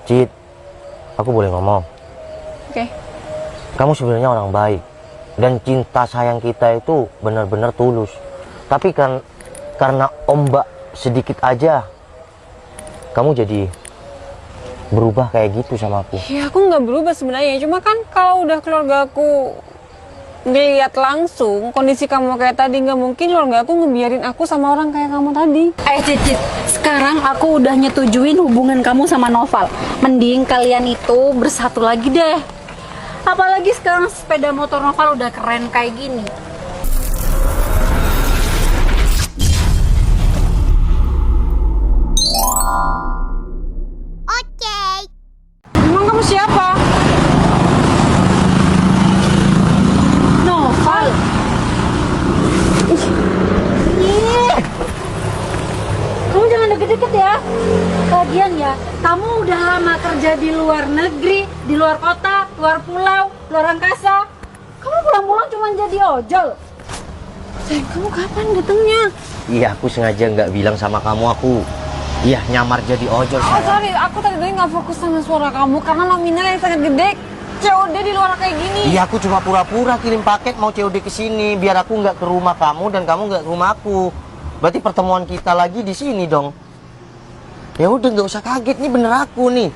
Cid, aku boleh ngomong? Oke. Kamu sebenarnya orang baik. Dan cinta sayang kita itu benar-benar tulus. Tapi karena ombak sedikit aja, kamu jadi berubah kayak gitu sama aku. Ya aku nggak berubah sebenarnya. Cuma kan kalau udah keluarga aku dilihat langsung kondisi kamu kayak tadi, nggak mungkin keluarga aku ngebiarin aku sama orang kayak kamu tadi. Cicit, sekarang aku udah nyetujuin hubungan kamu sama Noval. Mending kalian itu bersatu lagi deh. Apalagi sekarang sepeda motor Noval udah keren kayak gini. Emang kamu siapa? Noval. Ih. Kamu jangan deket-deket ya. Lagian ya, kamu udah lama kerja di luar negeri, di luar kota, luar pulau, luar angkasa. Kamu pulang-pulang cuma jadi ojol. Sayang, kamu kapan datangnya? Iya, aku sengaja nggak bilang sama kamu iya nyamar jadi ojol. Oh sorry, aku tadi nggak fokus sama suara kamu karena nominal yang sangat gede. COD di luar kayak gini. Iya, aku cuma pura-pura kirim paket mau COD ke sini biar aku nggak ke rumah kamu dan kamu nggak ke rumah aku. Berarti pertemuan kita lagi di sini dong. Ya udah, nggak usah kaget, nih bener aku nih.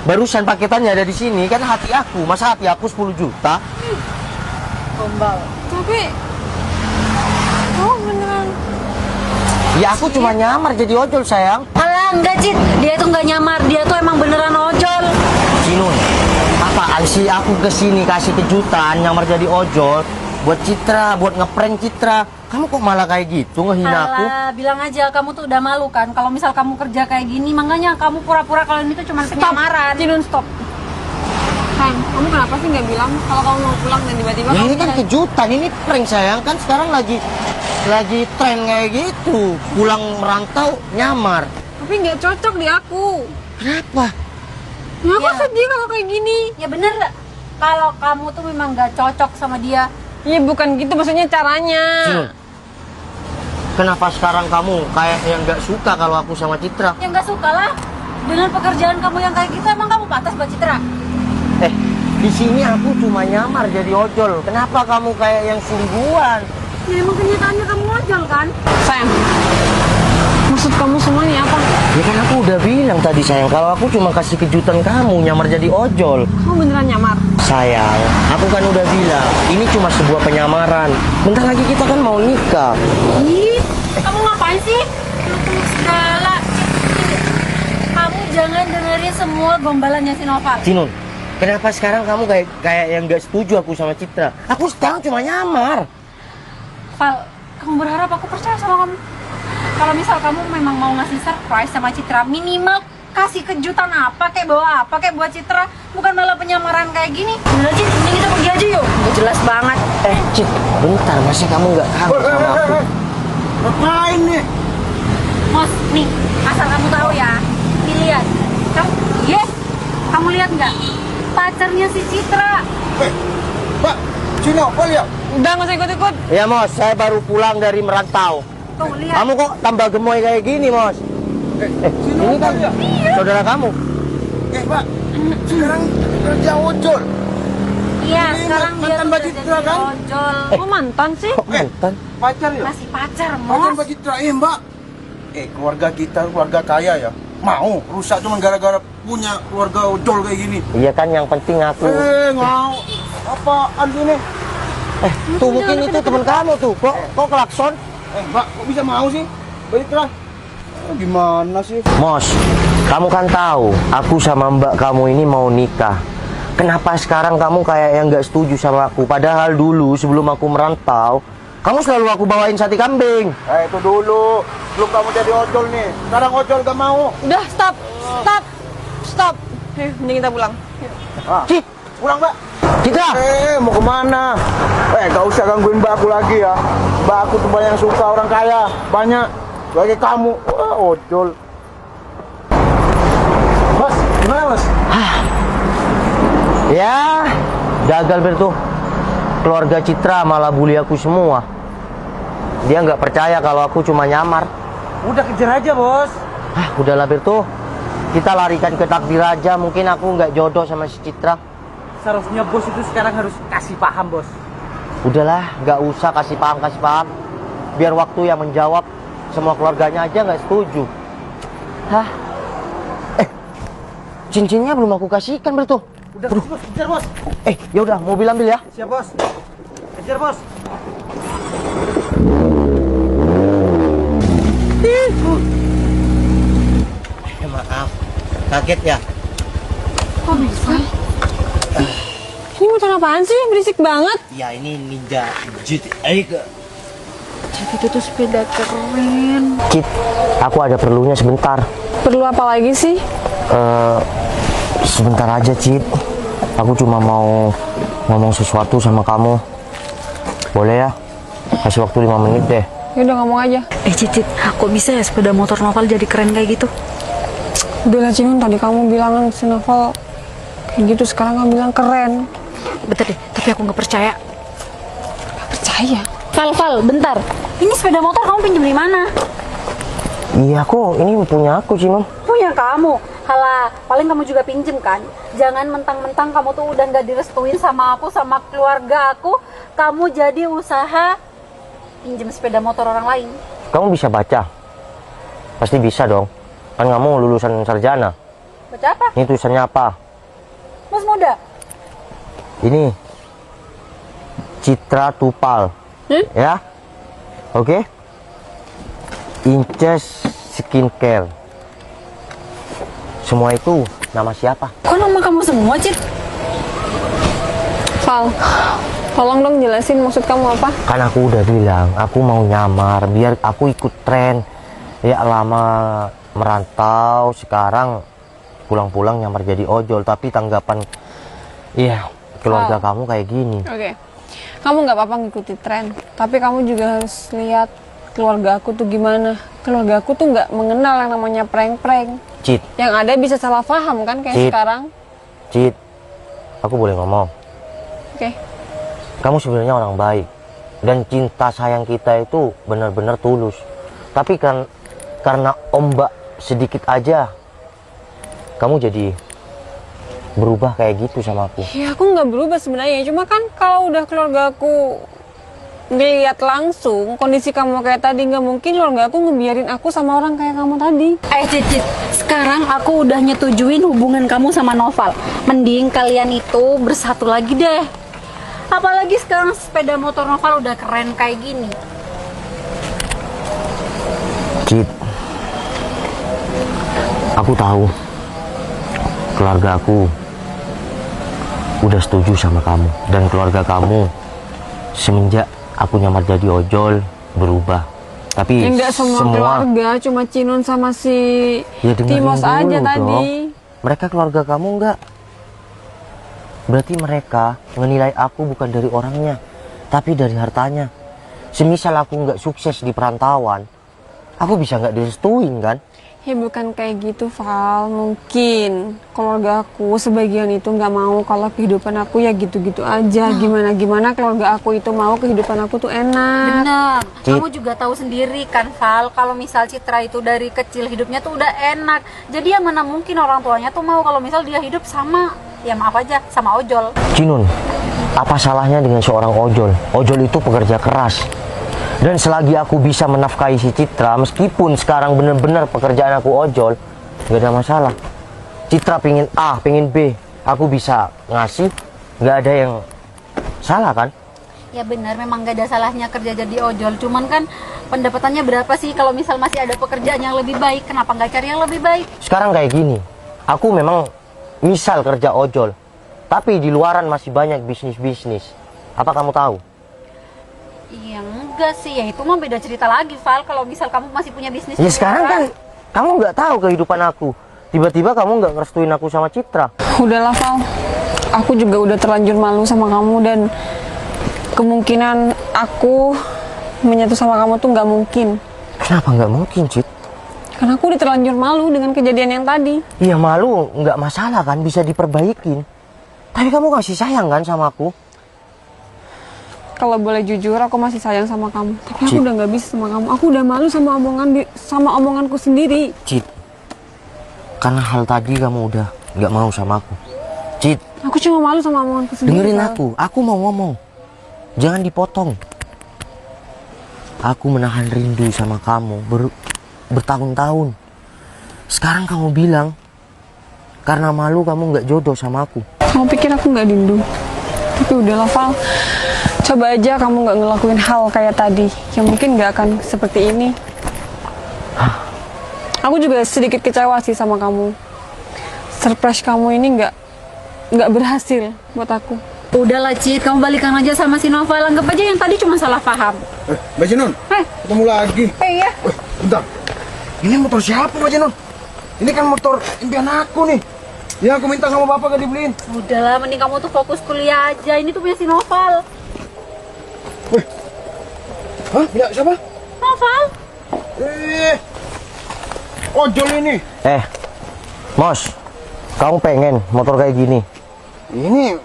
Barusan paketannya ada di sini kan, hati aku. Masa hati aku 10 juta? Gombal. Tapi kamu beneran? Ya aku cuma nyamar jadi ojol sayang. Alah, enggak Cit, dia tuh nggak nyamar, dia tuh emang beneran ojol. Sinun, apaan sih aku kesini kasih kejutan nyamar jadi ojol buat Citra, buat ngeprank Citra. Kamu kok malah kayak gitu ngehina aku? Alah, bilang aja kamu tuh udah malu kan kalau misal kamu kerja kayak gini, makanya kamu pura-pura kalau ini tuh cuma penyamaran. Cinun, stop. Sayang, kamu kenapa sih nggak bilang kalau kamu mau pulang dan tiba-tiba Ya kamu ini kan bilang, kejutan, ini prank sayang, kan sekarang lagi tren kayak gitu. Pulang merantau nyamar. tapi nggak cocok di aku. Kenapa? Ya aku Ya. sedih kalau kayak gini. Ya bener, kalau kamu tuh memang nggak cocok sama dia. Ya bukan gitu maksudnya caranya. Sinun, kenapa sekarang kamu kayak yang nggak suka kalau aku sama Citra? Ya nggak suka lah. Dengan pekerjaan kamu yang kayak gitu, emang kamu pantas buat Citra? Di sini aku cuma nyamar jadi ojol. Kenapa kamu kayak yang sungguhan? Ya emang kenyataannya kamu ojol kan? Sayang, maksud kamu semua nih apa? Ya kan aku udah bilang tadi sayang, kalau aku cuma kasih kejutan kamu nyamar jadi ojol. Kamu beneran nyamar? Sayang, aku kan udah bilang, ini cuma sebuah penyamaran. Bentar lagi kita kan mau nikah. Ih, kamu ngapain sih? Kamu segala. Kamu jangan dengerin semua gombalannya si Noval. Sinun, kenapa sekarang kamu kayak yang gak setuju aku sama Citra? Aku sekarang cuma nyamar. Val, kamu berharap aku percaya sama kamu? Kalau misal kamu memang mau ngasih surprise sama Citra, minimal kasih kejutan apa kayak bawa apa kayak buat Citra, bukan malah penyamaran kayak gini. Udah Cit, ini kita pergi aja yuk. Udah jelas banget. Cit, bentar, masih kamu gak kangen sama aku? Ngapain nih? Mos, nih, asal kamu tahu ya. Nih lihat. Kamu lihat nggak? Pacarnya si Citra. Pak, sini apa ya? Udah nggak usah ikut-ikut. Ya Mos, saya baru pulang dari merantau. Tuh, lihat. Kamu kok tambah gemoy kayak gini Mos? Sini Ini apa kan ya? saudara kamu. Pak, sekarang kerja ojol. Iya, Ini sekarang dia mantan udah Mbak jadi Citra, kan? ojol. Kok mantan sih? Kok mantan? Pacar ya? Masih pacar, Pacar Mos. Mbak Citra, Mbak. Keluarga kita keluarga kaya ya. Mau rusak cuma gara-gara punya keluarga ojol kayak gini. Iya kan, yang penting aku. Mau apaan ini? Tuh mungkin itu teman kamu tuh. Kok klakson? Mbak, kok bisa mau sih? Mbak Citra. Gimana sih? Mos, kamu kan tahu aku sama mbak kamu ini mau nikah. Kenapa sekarang kamu kayak yang nggak setuju sama aku? Padahal dulu sebelum aku merantau, kamu selalu aku bawain sate kambing. Itu dulu. Belum kamu jadi ojol nih. Sekarang ojol gak mau. Udah stop. Mending kita pulang. Cit, Pulang, Mbak. Citra. Mau kemana? Gak usah gangguin mbak aku lagi ya. Mbak aku tuh banyak yang suka orang kaya. Banyak. Kayak kamu. Wah, ojol. Mas, gimana mas? Ya, gagal Bertuh. Keluarga Citra malah bully aku semua. Dia nggak percaya kalau aku cuma nyamar. Udah kejar aja bos. Udahlah Bertuh. kita larikan ke takdir aja. Mungkin aku nggak jodoh sama si Citra. Seharusnya bos itu sekarang harus kasih paham, bos. Udahlah, nggak usah kasih paham. Biar waktu yang menjawab. Semua keluarganya aja nggak setuju. Hah? Cincinnya belum aku kasihkan, Berto. Udah, bos, kejar, bos. Ya udah, mobil ambil ya. Siap, bos. Kejar, bos. Maaf, kaget ya. Kok bisa? Ini motor apaan sih? Berisik banget. Ya ini Ninja Jet. Cit, itu tuh sepeda keren. Cit, aku ada perlunya sebentar. Perlu apa lagi sih? Sebentar aja, Cit. Aku cuma mau ngomong sesuatu sama kamu. Boleh ya? Kasih waktu 5 menit deh. Yaudah ngomong aja. Cit, kok bisa ya sepeda motor Noval jadi keren kayak gitu? Udah lah Cinun, tadi kamu bilang si Novel kayak gitu, sekarang kamu bilang keren. Bentar deh, tapi aku nggak percaya. Gak percaya? Val, bentar. Ini sepeda motor kamu pinjam di mana? Iya, ini punya aku, Cino. Punya kamu. Halah, paling kamu juga pinjem kan? Jangan mentang-mentang kamu tuh udah nggak direstuin sama aku, sama keluarga aku, kamu jadi usaha pinjem sepeda motor orang lain. Kamu bisa baca? Pasti bisa dong. Kan kamu lulusan sarjana. Baca apa? Ini tulisannya apa? Mas muda. Ini Citra Tupal. Ya? Oke? Inces Skincare. Semua itu nama siapa? Kok nama kamu semua, Cit? Val, tolong dong jelasin maksud kamu apa? Kan aku udah bilang, aku mau nyamar biar aku ikut tren. Ya lama merantau, sekarang pulang-pulang nyamar jadi ojol. Tapi tanggapan keluarga kamu kayak gini. Oke. Kamu nggak apa-apa ngikuti tren, tapi kamu juga harus lihat keluarga aku tuh gimana. Keluarga aku tuh nggak mengenal yang namanya prank-prank. Cit, Yang ada bisa salah paham kan kayak Cit. sekarang. Cit, aku boleh ngomong? Oke. Kamu sebenarnya orang baik. Dan cinta sayang kita itu benar-benar tulus. Tapi kan karena ombak sedikit aja, kamu jadi berubah kayak gitu sama aku. Ya aku nggak berubah sebenarnya, cuma kan kalau udah keluarga aku ngeliat langsung kondisi kamu kayak tadi, nggak mungkin keluarga aku ngebiarin aku sama orang kayak kamu tadi. Cit, sekarang aku udah nyetujuin hubungan kamu sama Noval. Mending kalian itu bersatu lagi deh. Apalagi sekarang sepeda motor Noval udah keren kayak gini. Cit, aku tahu keluarga aku udah setuju sama kamu, dan keluarga kamu semenjak aku nyamar jadi ojol berubah. Tapi Ya nggak semua keluarga, cuma Cinun sama si ya dengerin Timos dulu aja dong. tadi. Mereka keluarga kamu enggak? Berarti mereka menilai aku bukan dari orangnya, tapi dari hartanya. Semisal aku nggak sukses di perantauan, aku bisa nggak direstuin kan? Ya bukan kayak gitu, Val. Mungkin keluarga aku sebagian itu nggak mau kalau kehidupan aku ya gitu-gitu aja. Gimana keluarga aku itu mau kehidupan aku tuh enak. Bener, Cit. kamu juga tahu sendiri kan Val, kalau misal Citra itu dari kecil hidupnya tuh udah enak. Jadi ya mana mungkin orang tuanya tuh mau kalau misal dia hidup sama, ya maaf aja, sama ojol. Cinun, apa salahnya dengan seorang ojol? Ojol itu pekerja keras. Dan selagi aku bisa menafkahi si Citra, meskipun sekarang bener-bener pekerjaan aku ojol, gak ada masalah. Citra pingin A, pingin B, aku bisa ngasih, gak ada yang salah kan? Ya benar, memang gak ada salahnya kerja jadi ojol. Cuman kan pendapatannya berapa sih kalau misal masih ada pekerjaan yang lebih baik? Kenapa nggak cari yang lebih baik? Sekarang kayak gini, aku memang misal kerja ojol, tapi di luaran masih banyak bisnis-bisnis. Apa kamu tahu? Iya enggak sih, ya itu mah beda cerita lagi Val. Kalau misal kamu masih punya bisnis Ya di sekarang kan luaran. kamu nggak tahu kehidupan aku. Tiba-tiba kamu nggak ngerestuin aku sama Citra. Udahlah, Val. Aku juga udah terlanjur malu sama kamu, dan kemungkinan aku menyatu sama kamu tuh nggak mungkin. Kenapa nggak mungkin, Cit? Karena aku udah terlanjur malu dengan kejadian yang tadi. Iya, malu nggak masalah kan, bisa diperbaikin. Tapi kamu masih sayang kan sama aku? Kalau boleh jujur, aku masih sayang sama kamu. Tapi aku Cit. udah nggak bisa sama kamu. Aku udah malu sama omonganku sendiri. Cit, Karena hal tadi kamu udah nggak mau sama aku. Cit, Aku cuma malu sama omonganku sendiri. dengerin Val. aku mau ngomong. Jangan dipotong. Aku menahan rindu sama kamu bertahun-tahun. Sekarang kamu bilang karena malu kamu nggak jodoh sama aku. Kamu pikir aku nggak rindu? Tapi udahlah Val, coba aja kamu nggak ngelakuin hal kayak tadi, yang mungkin nggak akan seperti ini. Aku juga sedikit kecewa sih sama kamu. Surprise kamu ini nggak berhasil buat aku. Udahlah Cid, kamu balikan aja sama si Noval. Anggap aja yang tadi cuma salah paham. Mbak Jinun, ketemu lagi. Iya. Bentar. Ini motor siapa, Mbak Jinun? Ini kan motor impian aku nih. Ya aku minta sama bapak gak dibeliin. Udahlah, mending kamu tuh fokus kuliah aja. Ini tuh punya si Noval. Hah? Punya siapa? Noval? Ojol ini. Mos, kamu pengen motor kayak gini? Ini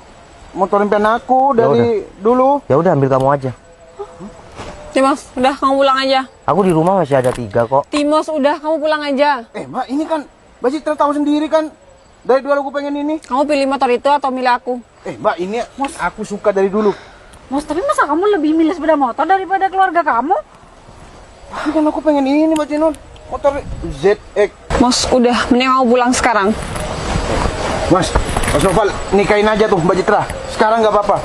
motor impian aku dari dulu. Ya udah, ambil kamu aja. Timos, udah kamu pulang aja. Aku di rumah masih ada 3 kok. Timos, udah kamu pulang aja. Mbak, ini kan Mbak Citra tahu sendiri kan. Dari dulu aku pengen ini. Kamu pilih motor itu atau milih aku? Mbak, ini aku suka dari dulu. Mas, tapi masa kamu lebih milih sepeda motor daripada keluarga kamu? Ini kan aku pengen ini, Mbak Jinun. Motor ZX. Mos, udah mending kamu pulang sekarang. Mas Noval, nikahin aja tuh Mbak Citra. Sekarang nggak apa-apa.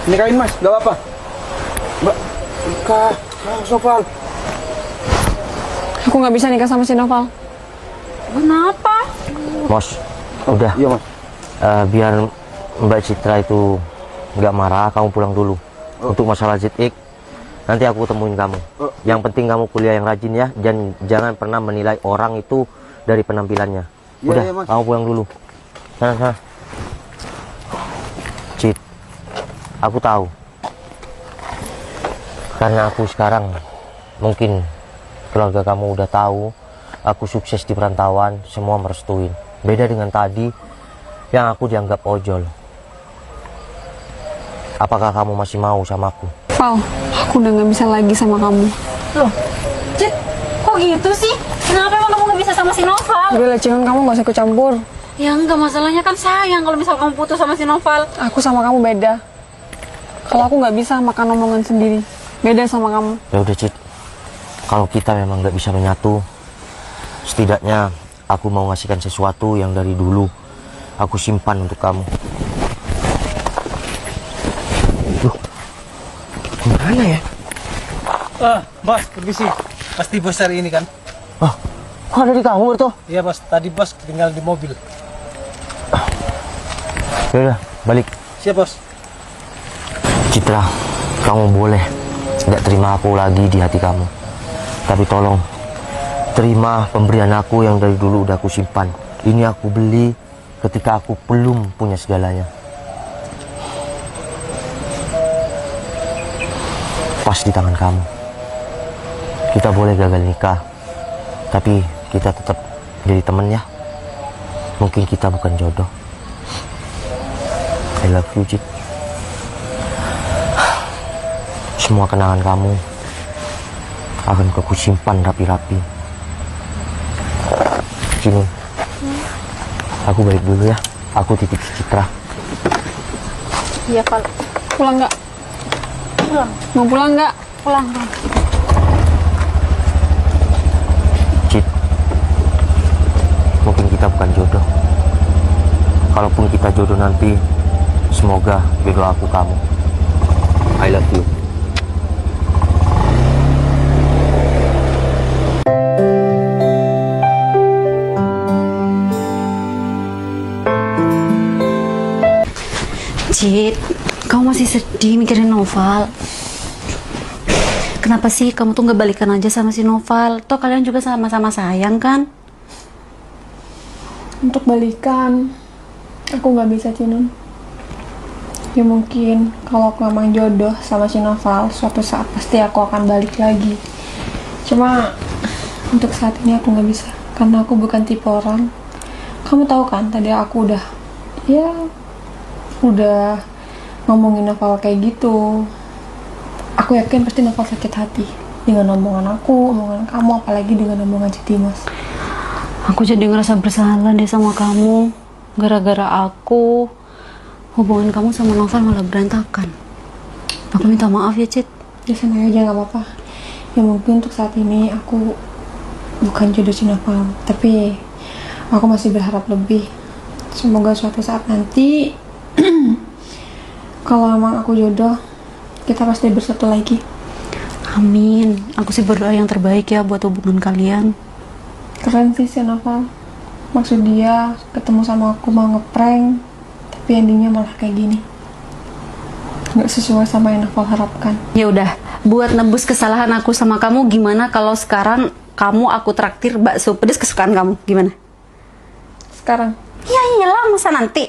Nikahin Mas, nggak apa-apa. Mbak, nikah. Mas Noval. Aku nggak bisa nikah sama si Noval. Kenapa? Mos, udah. Iya Mas. Biar Mbak Citra itu nggak marah, kamu pulang dulu. Untuk masalah ZX, nanti aku temuin kamu. Yang penting kamu kuliah yang rajin ya, dan jangan pernah menilai orang itu dari penampilannya. Iya, Udah, iya, Mas. kamu pulang dulu. Sana. Cit, aku tahu. Karena aku sekarang, mungkin keluarga kamu udah tahu, aku sukses di perantauan, semua merestuin. Beda dengan tadi, yang aku dianggap ojol. Apakah kamu masih mau sama aku? Val, aku udah nggak bisa lagi sama kamu. Loh, Cid, kok gitu sih? Kenapa emang kamu gak bisa sama si Noval? Udah lah, jangan, kamu nggak usah ikut campur. Ya enggak, masalahnya kan sayang kalau misal kamu putus sama si Noval. Aku sama kamu beda. Kalau aku nggak bisa makan omongan sendiri, beda sama kamu. Ya udah Cit, kalau kita memang nggak bisa menyatu, setidaknya aku mau ngasihkan sesuatu yang dari dulu aku simpan untuk kamu. Loh, gimana ya? Bos, permisi. Pasti bos hari ini kan? Kok ada di kamu Berto? Iya bos, tadi bos tinggal di mobil. Ya udah, balik. Siap bos. Citra, kamu boleh nggak terima aku lagi di hati kamu, tapi tolong terima pemberian aku yang dari dulu udah aku simpan. Ini aku beli ketika aku belum punya segalanya. Pas di tangan kamu. Kita boleh gagal nikah, tapi kita tetap jadi temen ya. Mungkin kita bukan jodoh. I love you, Cit. Semua kenangan kamu akan aku simpan rapi-rapi. Sini, aku balik dulu ya. Aku titip Citra. Iya, Val. Pulang nggak? Pulang. Mau pulang nggak? Pulang. Cit, mungkin kita bukan jodoh. Kalaupun kita jodoh nanti, semoga jodoh aku kamu. I love you. Cid, kamu masih sedih mikirin Noval. Kenapa sih kamu tuh nggak balikan aja sama si Noval? Toh kalian juga sama-sama sayang kan? Untuk balikan, aku nggak bisa Cinun. Ya mungkin kalau aku memang jodoh sama si Noval, suatu saat pasti aku akan balik lagi. Cuma untuk saat ini aku nggak bisa, karena aku bukan tipe orang. Kamu tahu kan, tadi aku udah ngomongin Noval kayak gitu. Aku yakin pasti Noval sakit hati dengan omongan aku, omongan kamu, apalagi dengan omongan si Dimas. Aku jadi ngerasa bersalah deh sama kamu. Gara-gara aku, hubungan kamu sama Novel malah berantakan. Aku minta maaf ya, Cit. Ya santai aja, nggak apa-apa. Ya mungkin untuk saat ini aku bukan jodoh si Novel, tapi aku masih berharap lebih. Semoga suatu saat nanti kalau emang aku jodoh, kita pasti bersatu lagi. Amin. Aku sih berdoa yang terbaik ya buat hubungan kalian. Keren sih si Novel. Maksud dia ketemu sama aku mau ngeprank, tapi endingnya malah kayak gini. Nggak sesuai sama yang Novel harapkan. Ya udah, buat nebus kesalahan aku sama kamu, gimana kalau sekarang kamu aku traktir bakso pedas kesukaan kamu? Gimana? Sekarang? Ya iyalah, masa nanti?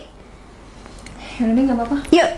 Ya udah deh, nggak apa-apa. Yuk.